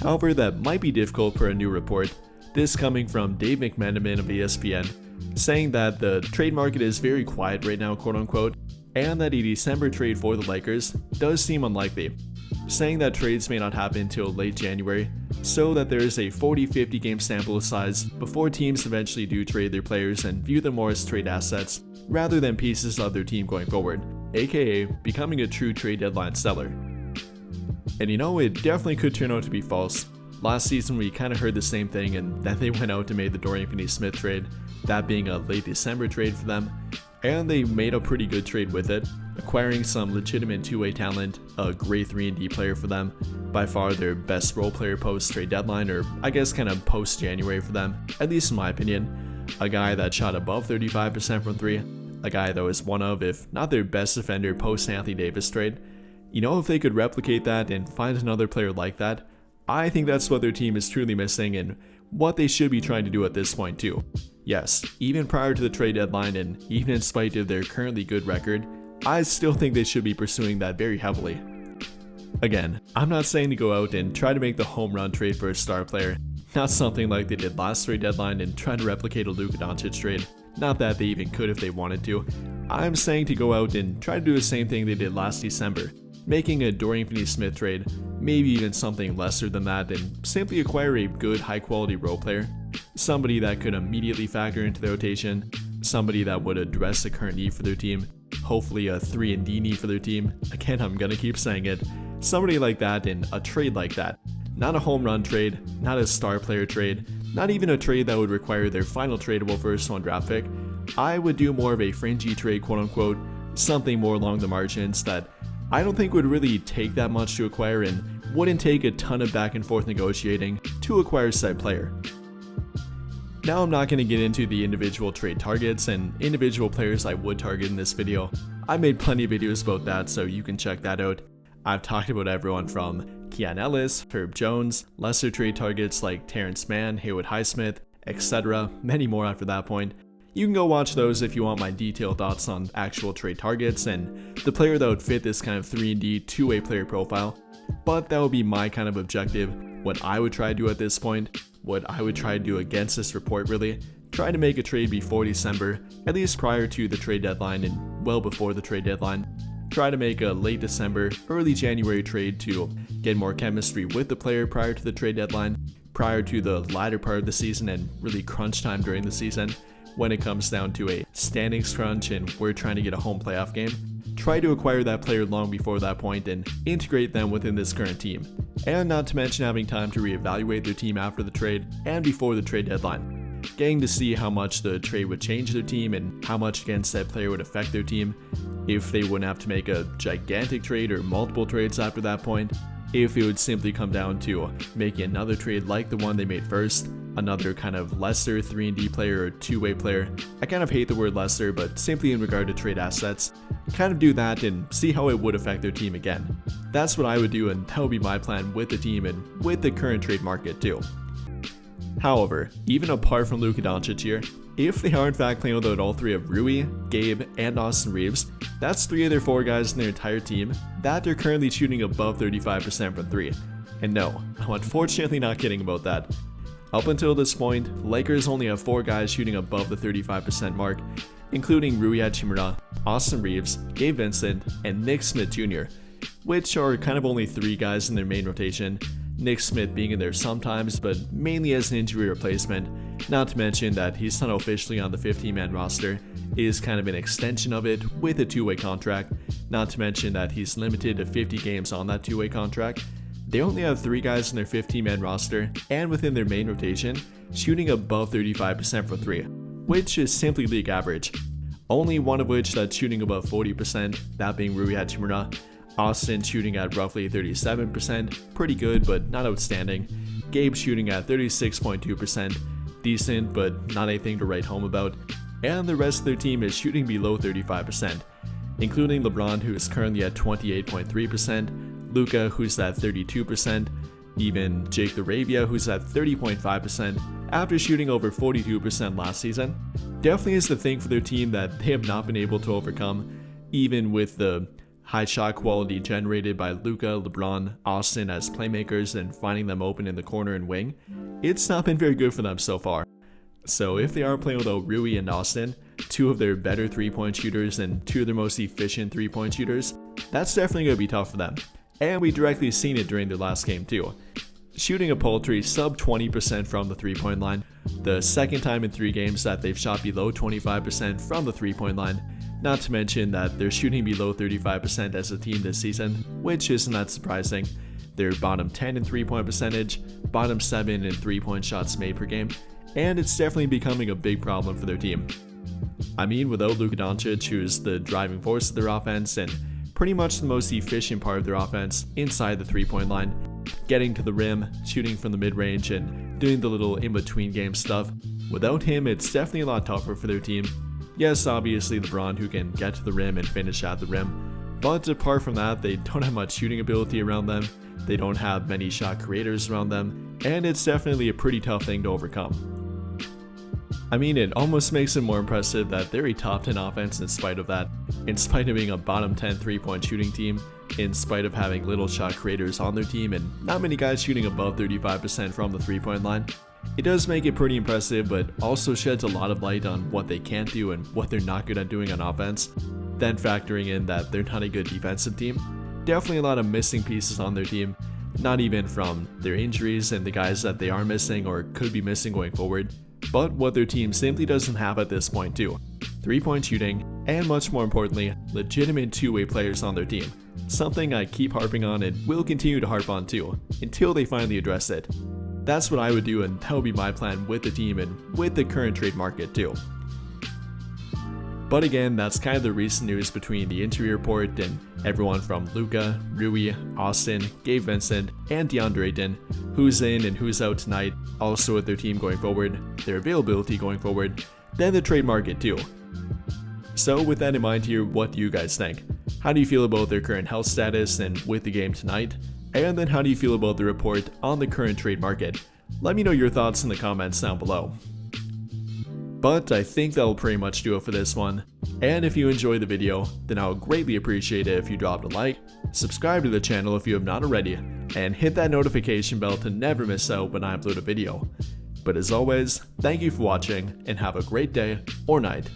However, that might be difficult per a new report, this coming from Dave McMenamin of ESPN, saying that the trade market is very quiet right now, quote unquote, and that a December trade for the Lakers does seem unlikely, saying that trades may not happen until late January, so that there is a 40-50 game sample size before teams eventually do trade their players and view them more as trade assets rather than pieces of their team going forward, aka becoming a true trade deadline seller. And it definitely could turn out to be false. Last season we kind of heard the same thing, and then they went out and made the Dorian Finney-Smith trade, that being a late December trade for them, and they made a pretty good trade with it, acquiring some legitimate two-way talent, a great 3-and-D player for them, by far their best role player post-trade deadline, or I guess kind of post-January for them, at least in my opinion. A guy that shot above 35% from 3, a guy that was one of, if not their best defender post-Anthony Davis trade. If they could replicate that and find another player like that, I think that's what their team is truly missing and what they should be trying to do at this point too. Yes, even prior to the trade deadline and even in spite of their currently good record, I still think they should be pursuing that very heavily. Again, I'm not saying to go out and try to make the home run trade for a star player, not something like they did last trade deadline and try to replicate a Luka Doncic trade, not that they even could if they wanted to. I'm saying to go out and try to do the same thing they did last December, making a Dorian Finney-Smith trade, maybe even something lesser than that, and simply acquire a good high-quality role player, somebody that could immediately factor into their rotation, somebody that would address the current need for their team, hopefully a 3-and-D need for their team. Again, I'm gonna keep saying it. Somebody like that in a trade like that. Not a home run trade, not a star player trade, not even a trade that would require their final tradable first-round draft pick. I would do more of a fringy trade, quote unquote, something more along the margins that I don't think would really take that much to acquire and wouldn't take a ton of back and forth negotiating to acquire said player. Now I'm not going to get into the individual trade targets and individual players I would target in this video. I made plenty of videos about that, so you can check that out. I've talked about everyone from Keon Ellis, Herb Jones, lesser trade targets like Terrence Mann, Haywood Highsmith, etc., many more after that point. You can go watch those if you want my detailed thoughts on actual trade targets and the player that would fit this kind of 3-and-D two-way player profile, but that would be my kind of objective, what I would try to do at this point, what I would try to do against this report really, try to make a trade before December, at least prior to the trade deadline and well before the trade deadline, try to make a late December, early January trade to get more chemistry with the player prior to the trade deadline, prior to the latter part of the season and really crunch time during the season. When it comes down to a standings crunch and we're trying to get a home playoff game, try to acquire that player long before that point and integrate them within this current team. And not to mention having time to reevaluate their team after the trade and before the trade deadline. Getting to see how much the trade would change their team and how much against that player would affect their team, if they wouldn't have to make a gigantic trade or multiple trades after that point, if it would simply come down to making another trade like the one they made first, another kind of lesser 3-and-D player or two-way player. I kind of hate the word lesser, but simply in regard to trade assets, kind of do that and see how it would affect their team again. That's what I would do, and that would be my plan with the team and with the current trade market too. However, even apart from Luka Doncic here, if they are in fact playing without all three of Rui, Gabe, and Austin Reeves, that's 3 of their 4 guys in their entire team that are currently shooting above 35% from 3. And no, I'm unfortunately not kidding about that. Up until this point, Lakers only have 4 guys shooting above the 35% mark, including Rui Hachimura, Austin Reeves, Gabe Vincent, and Nick Smith Jr., which are kind of only 3 guys in their main rotation, Nick Smith being in there sometimes, but mainly as an injury replacement, not to mention that he's not officially on the 15-man roster, is kind of an extension of it with a 2-way contract, not to mention that he's limited to 50 games on that 2-way contract. They only have 3 guys in their 15-man roster, and within their main rotation, shooting above 35% from 3, which is simply league average. Only one of which that's shooting above 40%, that being Rui Hachimura. Austin shooting at roughly 37%, pretty good but not outstanding. Gabe shooting at 36.2%, decent but not anything to write home about. And the rest of their team is shooting below 35%, including LeBron, who is currently at 28.3%, Luka, who's at 32%, even Jake LaRavia, who's at 30.5%, after shooting over 42% last season. Definitely is the thing for their team that they have not been able to overcome, even with the high shot quality generated by Luka, LeBron, Austin as playmakers and finding them open in the corner and wing, it's not been very good for them so far. So if they are playing without Rui and Austin, two of their better 3-point shooters and two of their most efficient 3-point shooters, that's definitely going to be tough for them. And we directly seen it during their last game too. Shooting a paltry sub 20% from the 3-point line, the second time in 3 games that they've shot below 25% from the 3-point line, not to mention that they're shooting below 35% as a team this season, which isn't that surprising. They're bottom 10 in 3-point percentage, bottom 7 in 3-point shots made per game, and it's definitely becoming a big problem for their team. I mean, without Luka Doncic, who's the driving force of their offense and pretty much the most efficient part of their offense inside the 3-point line, getting to the rim, shooting from the mid-range, and doing the little in-between game stuff, without him it's definitely a lot tougher for their team. Yes, obviously LeBron, who can get to the rim and finish at the rim, but apart from that, they don't have much shooting ability around them, they don't have many shot creators around them, and it's definitely a pretty tough thing to overcome. I mean, it almost makes it more impressive that they're a top 10 offense in spite of that, in spite of being a bottom 10 3-point shooting team, in spite of having little shot creators on their team and not many guys shooting above 35% from the 3-point line. It does make it pretty impressive, but also sheds a lot of light on what they can't do and what they're not good at doing on offense. Then factoring in that they're not a good defensive team, definitely a lot of missing pieces on their team, not even from their injuries and the guys that they are missing or could be missing going forward, but what their team simply doesn't have at this point too. 3-point shooting, and much more importantly, legitimate two-way players on their team. Something I keep harping on and will continue to harp on too, until they finally address it. That's what I would do, and that would be my plan with the team and with the current trade market too. But again, that's kind of the recent news between the injury report and everyone from Luka, Rui, Austin, Gabe Vincent, and DeAndre Ayton, who's in and who's out tonight, also with their team going forward, their availability going forward, then the trade market too. So with that in mind here, what do you guys think? How do you feel about their current health status and with the game tonight? And then how do you feel about the report on the current trade market? Let me know your thoughts in the comments down below. But I think that'll pretty much do it for this one. And if you enjoyed the video, then I would greatly appreciate it if you dropped a like, subscribe to the channel if you have not already, and hit that notification bell to never miss out when I upload a video. But as always, thank you for watching and have a great day or night.